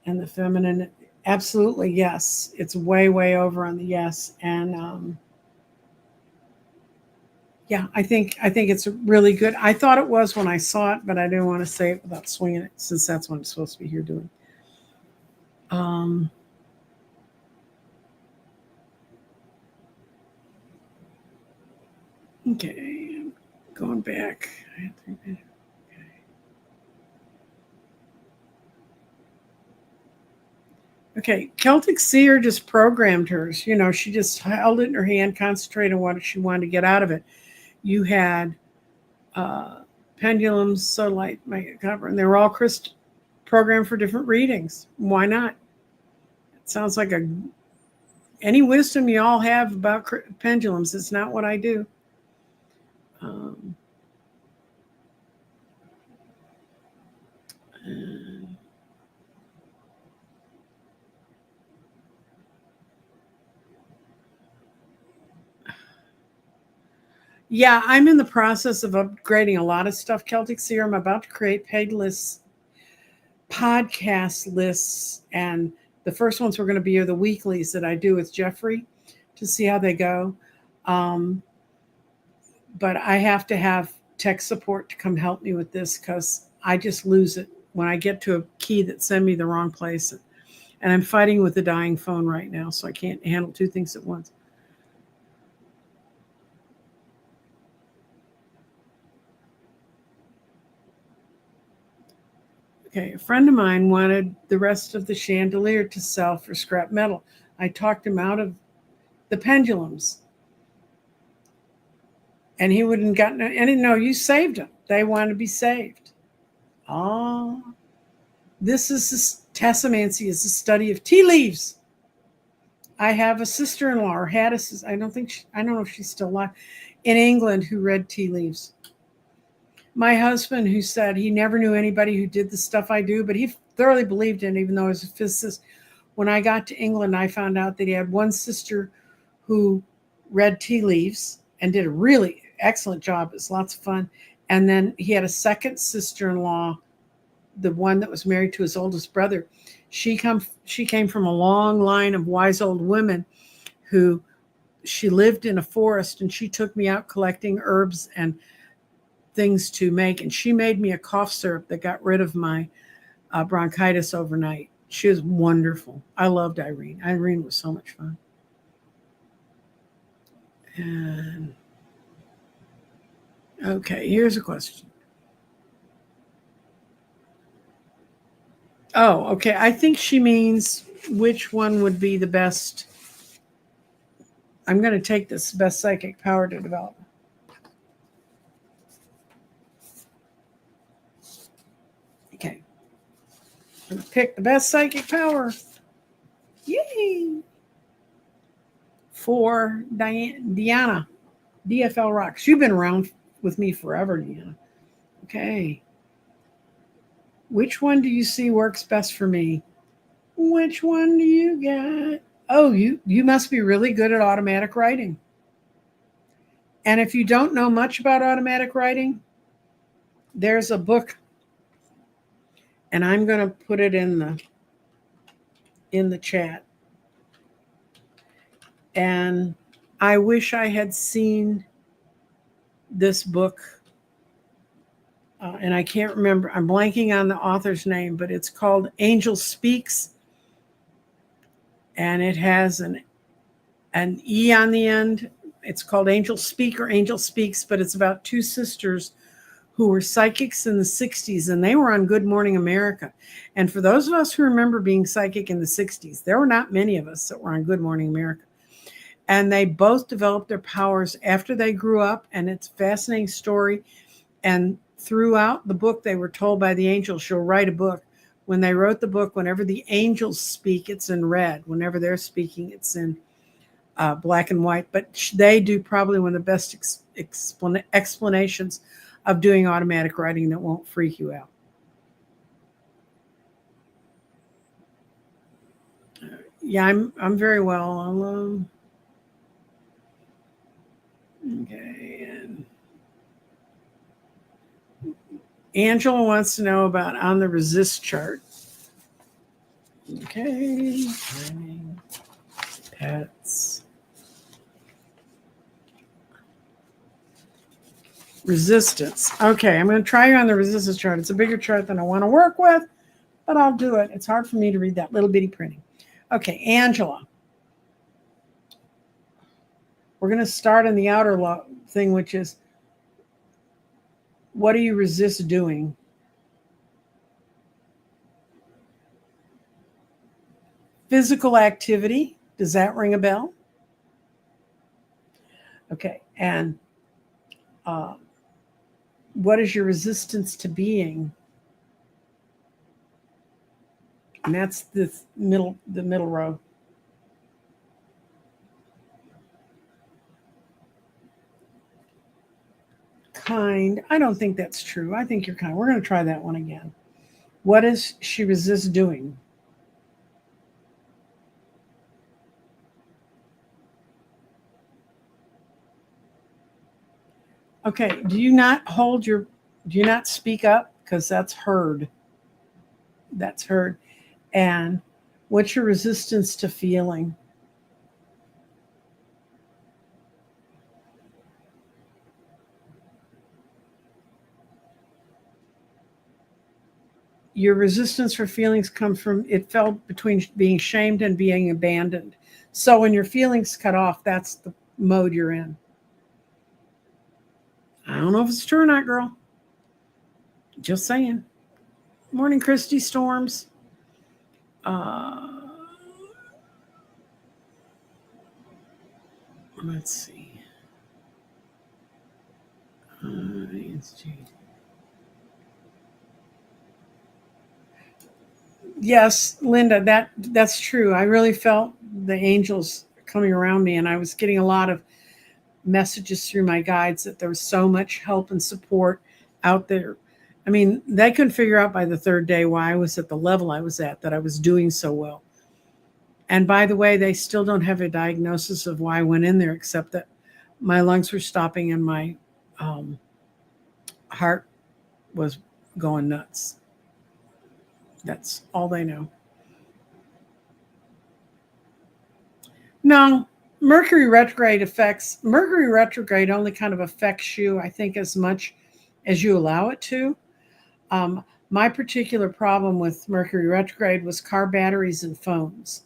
and the feminine? Absolutely, yes. It's way, way over on the yes. And yeah, I think it's really good. I thought it was when I saw it, but I didn't want to say it without swinging it, since that's what I'm supposed to be here doing. Okay, I'm going back. Okay, Celtic Seer just programmed hers. She just held it in her hand, concentrated on what she wanted to get out of it. You had Pendulums, so light, make it cover. And they were all programmed for different readings. Why not? It sounds like any wisdom you all have about pendulums. It's not what I do. Yeah, I'm in the process of upgrading a lot of stuff. Celtic Seer, I'm about to create paid lists, podcast lists, and the first ones were going to be the weeklies that I do with Jeffrey to see how they go. But I have to have tech support to come help me with this because I just lose it when I get to a key that send me the wrong place. And I'm fighting with a dying phone right now, so I can't handle two things at once. Okay, a friend of mine wanted the rest of the chandelier to sell for scrap metal. I talked him out of the pendulums. And he wouldn't gotten any. No, you saved them. They want to be saved. Oh, this is tassomancy is the study of tea leaves. I have a sister-in-law, or had a sister. I don't know if she's still alive, in England who read tea leaves. My husband, who said he never knew anybody who did the stuff I do, but he thoroughly believed in it, even though he was a physicist. When I got to England, I found out that he had one sister who read tea leaves and did a really excellent job. It's lots of fun. And then he had a second sister-in-law, the one that was married to his oldest brother. She came from a long line of wise old women who she lived in a forest, and she took me out collecting herbs and things to make. And she made me a cough syrup that got rid of my bronchitis overnight. She was wonderful. I loved Irene. Irene was so much fun. And okay, here's a question. Oh, okay. I think she means which one would be the best. I'm going to take this best psychic power to develop. Okay. I'm going to pick the best psychic power. Yay! For Deanna, DFL Rocks. You've been around with me forever, Deanna. Okay. Which one do you see works best for me? Which one do you got? Oh, you must be really good at automatic writing. And if you don't know much about automatic writing, there's a book, and I'm going to put it in the chat. And I wish I had seen this book, and I can't remember. I'm blanking on the author's name, but it's called Angel Speaks, and it has an E on the end. It's called Angel Speak or Angel Speaks, but it's about two sisters who were psychics in the 60s, and they were on Good Morning America. And for those of us who remember being psychic in the 60s, there were not many of us that were on Good Morning America. And they both developed their powers after they grew up, and it's a fascinating story. And throughout the book, they were told by the angel, she'll write a book. When they wrote the book, whenever the angels speak, it's in red. Whenever they're speaking, it's in black and white. But they do probably one of the best explanations of doing automatic writing that won't freak you out. Yeah, I'm very well. Okay. And Angela wants to know about on the resist chart. Okay. Pets. Resistance. Okay, I'm going to try you on the resistance chart. It's a bigger chart than I want to work with, but I'll do it. It's hard for me to read that little bitty printing. Okay, Angela. We're going to start in the outer thing, which is, what do you resist doing? Physical activity. Does that ring a bell? Okay, and What is your resistance to being? And that's the middle row. Kind. I don't think that's true. I think you're kind. We're going to try that one again. What does she resist doing? Okay. Do you not speak up? Because that's heard. That's heard. And what's your resistance to feeling? Your resistance for feelings come from it fell between being shamed and being abandoned. So when your feelings cut off, that's the mode you're in. I don't know if it's true or not, girl. Just saying. Morning, Christy Storms. Uh, let's see. Yes, Linda, that's true. I really felt the angels coming around me, and I was getting a lot of messages through my guides that there was so much help and support out there. I mean, they couldn't figure out by the third day why I was at the level I was at, that I was doing so well. And by the way, they still don't have a diagnosis of why I went in there, except that my lungs were stopping and my um, heart was going nuts. That's all they know. No, Mercury retrograde only kind of affects you, I think, as much as you allow it to. My particular problem with Mercury retrograde was car batteries and phones.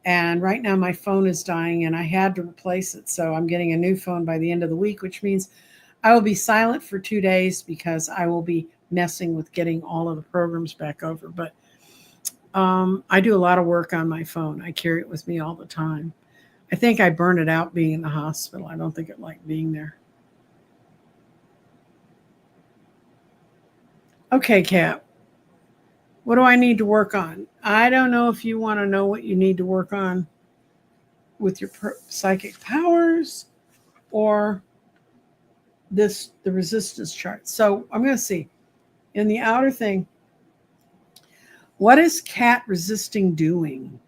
And right now my phone is dying and I had to replace it. So I'm getting a new phone by the end of the week, which means I will be silent for 2 days because I will be messing with getting all of the programs back over. But I do a lot of work on my phone. I carry it with me all the time. I think I burned it out being in the hospital. I don't think it liked being there. Okay, Kat, what do I need to work on? I don't know if you want to know what you need to work on with your psychic powers or the resistance chart. So I'm going to see in the outer thing, what is Cat resisting doing?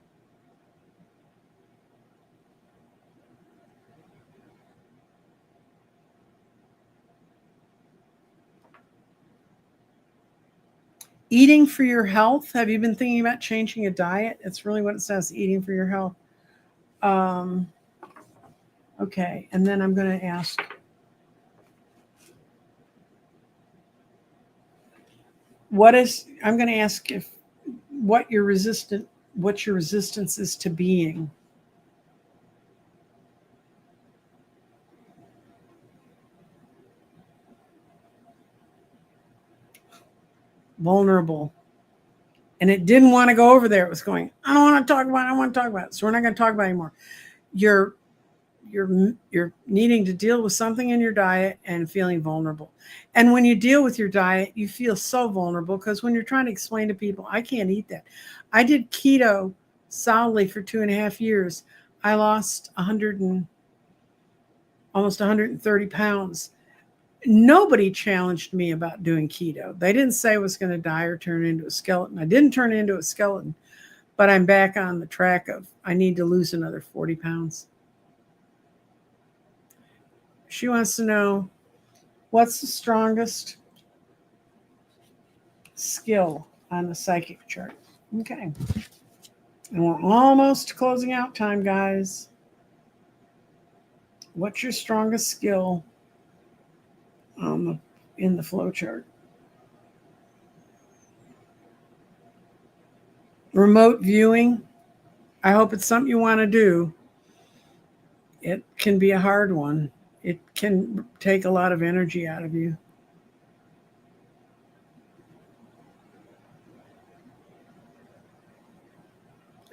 Eating for your health. Have you been thinking about changing a diet? It's really what it says, eating for your health. Um, okay, and then I'm going to ask, I'm going to ask if what your resistance is to being. Vulnerable. And it didn't want to go over there. It was going, I don't want to talk about it. I don't want to talk about it. So we're not going to talk about it anymore. You're you're needing to deal with something in your diet and feeling vulnerable. And when you deal with your diet, you feel so vulnerable because when you're trying to explain to people, I can't eat that. I did keto solidly for 2.5 years. I lost 100 and almost 130 pounds. Nobody challenged me about doing keto. They didn't say I was going to die or turn into a skeleton. I didn't turn into a skeleton, but I'm back on the track of I need to lose another 40 pounds. She wants to know what's the strongest skill on the psychic chart. Okay. And we're almost closing out time, guys. What's your strongest skill in the flow chart? Remote viewing. I hope it's something you want to do. It can be a hard one. It can take a lot of energy out of you.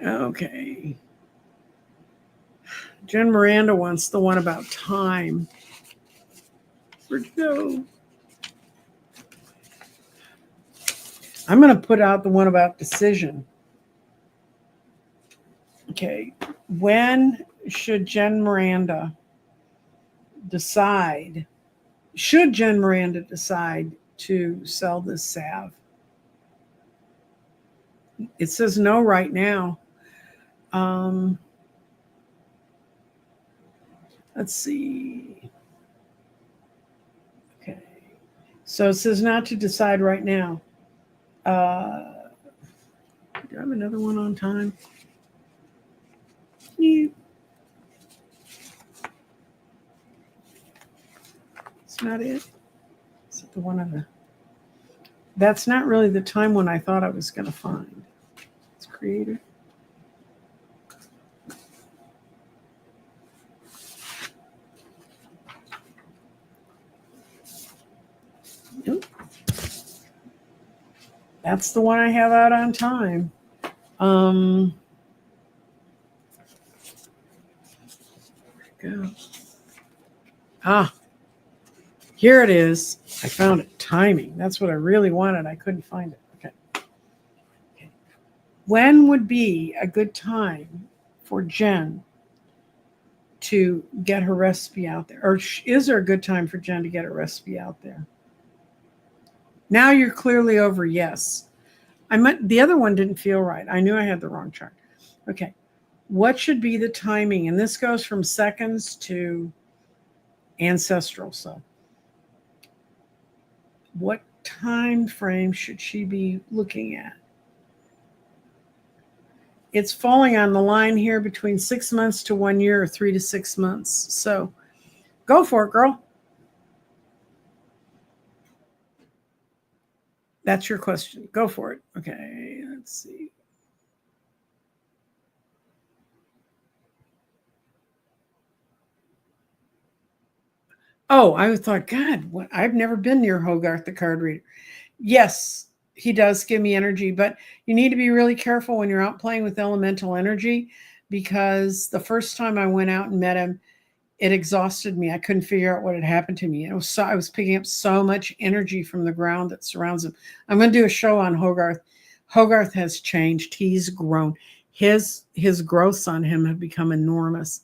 Okay. Jen Miranda wants the one about time. Where'd you go? I'm going to put out the one about decision. Okay. When should Jen Miranda decide? Should Jen Miranda decide to sell this salve? It says no right now. Let's see. Okay. So it says not to decide right now. Do I have another one on time? Yeah. It's not it. Is it the one of the... That's not really the time one I thought I was going to find. It's creator. Nope. That's the one I have out on time. Where'd it go? Ah, here it is. I found it. Timing. That's what I really wanted. I couldn't find it. Okay. When would be a good time for Jen to get her recipe out there? Or is there a good time for Jen to get her recipe out there? Now you're clearly over yes. The other one didn't feel right. I knew I had the wrong chart. Okay. What should be the timing? And this goes from seconds to ancestral. So what time frame should she be looking at? It's falling on the line here between 6 months to 1 year, or 3 to 6 months. So go for it, girl. That's your question. Go for it. Okay, let's see. Oh, I thought, God, what? I've never been near Hogarth, the card reader. Yes, he does give me energy, but you need to be really careful when you're out playing with elemental energy, because the first time I went out and met him, it exhausted me. I couldn't figure out what had happened to me. I was picking up so much energy from the ground that surrounds him. I'm going to do a show on Hogarth. Hogarth has changed. He's grown. His growths on him have become enormous.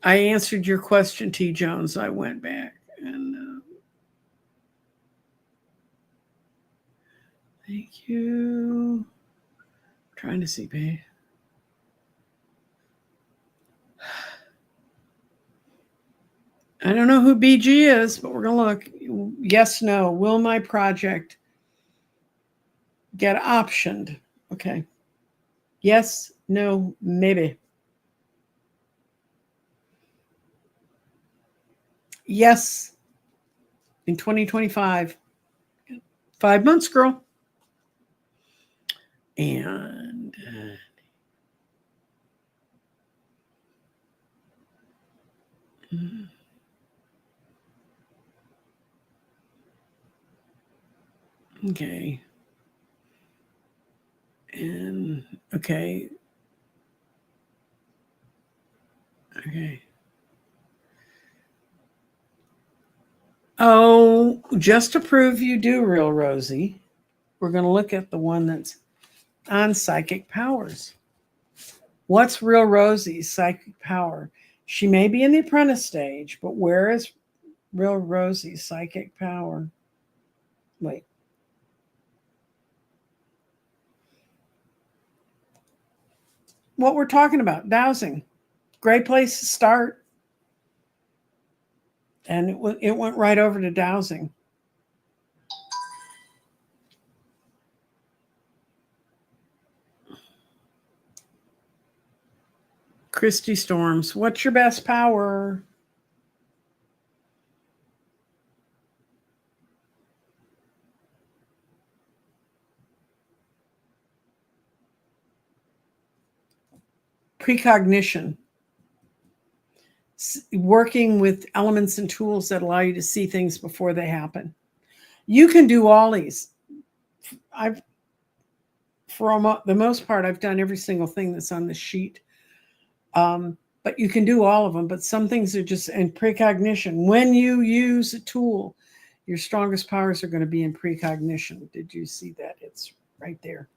I answered your question, T. Jones. I went back and thank you. I'm trying to see, babe. I don't know who BG is, but we're going to look. Yes, no. Will my project get optioned? Okay. Yes, no, maybe. Yes, in 2025. 5 months, girl. And okay. And okay. Okay. Oh, just to prove you do, Real Rosie, we're going to look at the one that's on psychic powers. What's Real Rosie's psychic power? She may be in the apprentice stage, but where is Real Rosie's psychic power? Wait. What we're talking about, dowsing. Great place to start. And it went right over to dowsing. Christy Storms, what's your best power? Precognition. Working with elements and tools that allow you to see things before they happen. You can do all these. For the most part, I've done every single thing that's on the sheet. But but you can do all of them. But some things are just in precognition. When you use a tool, your strongest powers are going to be in precognition. Did you see that? It's right there.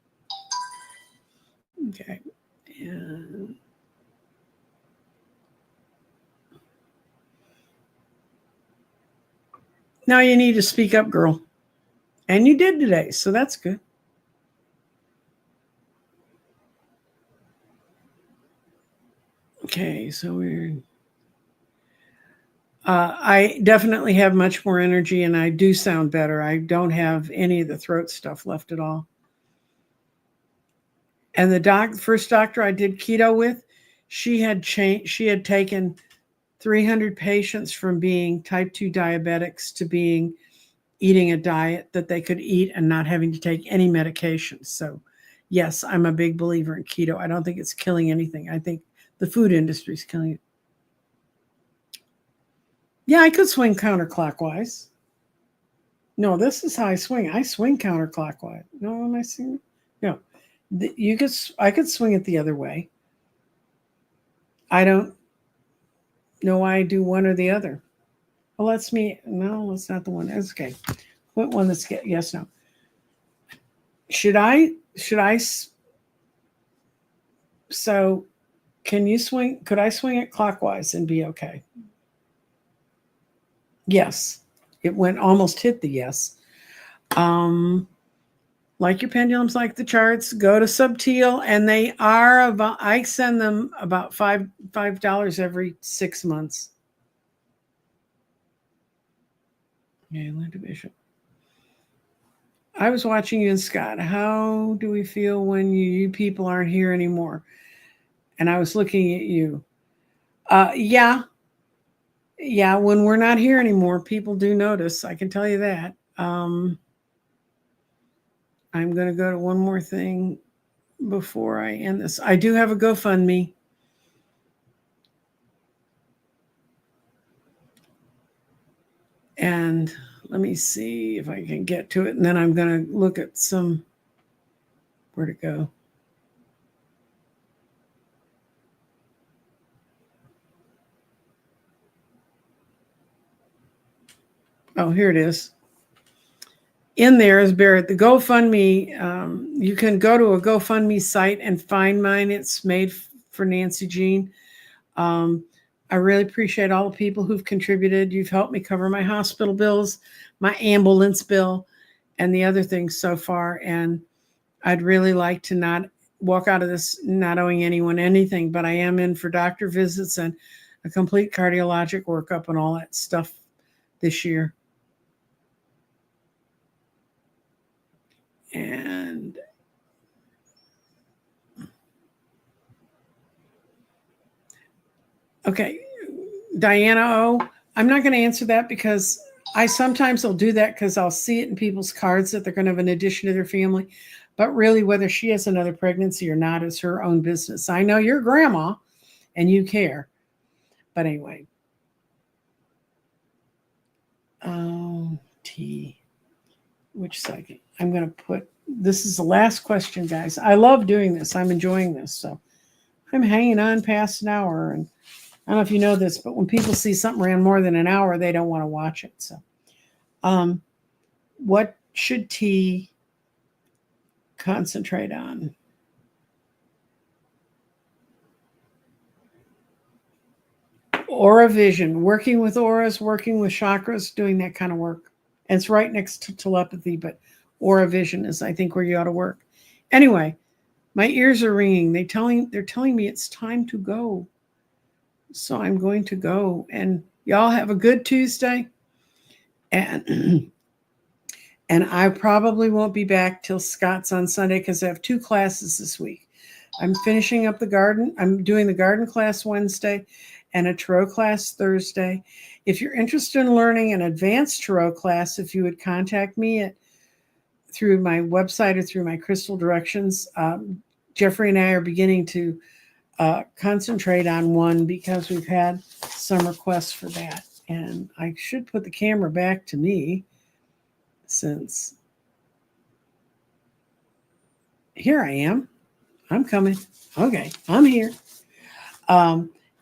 Okay. And now you need to speak up, girl. And you did today, so that's good. Okay, so I definitely have much more energy and I do sound better. I don't have any of the throat stuff left at all. And the first doctor I did keto with, she had taken 300 patients from being type 2 diabetics to being eating a diet that they could eat and not having to take any medication. So, yes, I'm a big believer in keto. I don't think it's killing anything. I think the food industry is killing it. Yeah, I could swing counterclockwise. No, this is how I swing. I swing counterclockwise. No, am I seeing? No, I could swing it the other way. I don't know why I do one or the other. Well, no, that's not the one. That's okay. What one that's yes, no. Should I, so can you swing, could I swing it clockwise and be okay? Yes. It went almost hit the yes. Like your pendulums, like the charts, go to Subtil, and they are about, I send them about $5 every 6 months. Okay, Linda Bishop. I was watching you and Scott. How do we feel when you people aren't here anymore? And I was looking at you. Yeah, when we're not here anymore, people do notice. I can tell you that. I'm going to go to one more thing before I end this. I do have a GoFundMe. And let me see if I can get to it. And then I'm going to look at where to go. Oh, here it is. In there is Barrett, the GoFundMe. You can go to a GoFundMe site and find mine. It's made for Nancy Jean. I really appreciate all the people who've contributed. You've helped me cover my hospital bills, my ambulance bill, and the other things so far. And I'd really like to not walk out of this not owing anyone anything, but I am in for doctor visits and a complete cardiologic workup and all that stuff this year. And okay, Diana O, I'm not going to answer that because I sometimes will do that because I'll see it in people's cards that they're going to have an addition to their family. But really, whether she has another pregnancy or not is her own business. I know you're grandma and you care. But anyway. Oh, T. Which second? I'm going to put, this is the last question, guys. I love doing this. I'm enjoying this. So I'm hanging on past an hour. And I don't know if you know this, but when people see something ran more than an hour, they don't want to watch it. So what should T concentrate on? Aura vision, working with auras, working with chakras, doing that kind of work. And it's right next to telepathy, but aura vision is, I think, where you ought to work. Anyway, my ears are ringing. They're telling me it's time to go. So I'm going to go. And y'all have a good Tuesday. And I probably won't be back till Scott's on Sunday because I have 2 classes this week. I'm finishing up the garden. I'm doing the garden class Wednesday and a tarot class Thursday. If you're interested in learning an advanced tarot class, if you would contact me through my website or through my crystal directions, Jeffrey and I are beginning to concentrate on one because we've had some requests for that. And I should put the camera back to me since here I am. I'm coming. Okay, I'm here.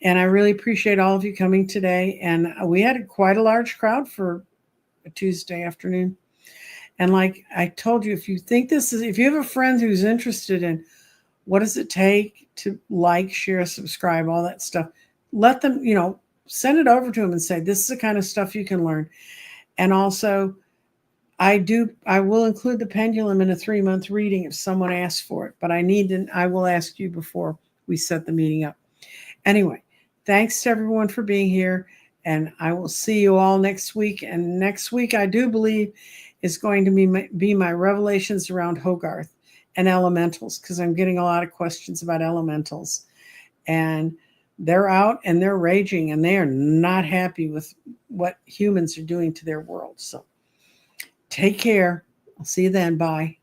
And I really appreciate all of you coming today. And we had quite a large crowd for a Tuesday afternoon. And like I told you, if you think this is, if you have a friend who's interested in what does it take to like, share, subscribe, all that stuff, let them, send it over to them and say, this is the kind of stuff you can learn. And also, I will include the pendulum in a 3-month reading if someone asks for it, but I will ask you before we set the meeting up. Anyway, thanks to everyone for being here, and I will see you all next week. And next week, I do believe, is going to be my revelations around Hogarth and elementals, because I'm getting a lot of questions about elementals. And they're out and they're raging, and they are not happy with what humans are doing to their world. So take care. I'll see you then. Bye.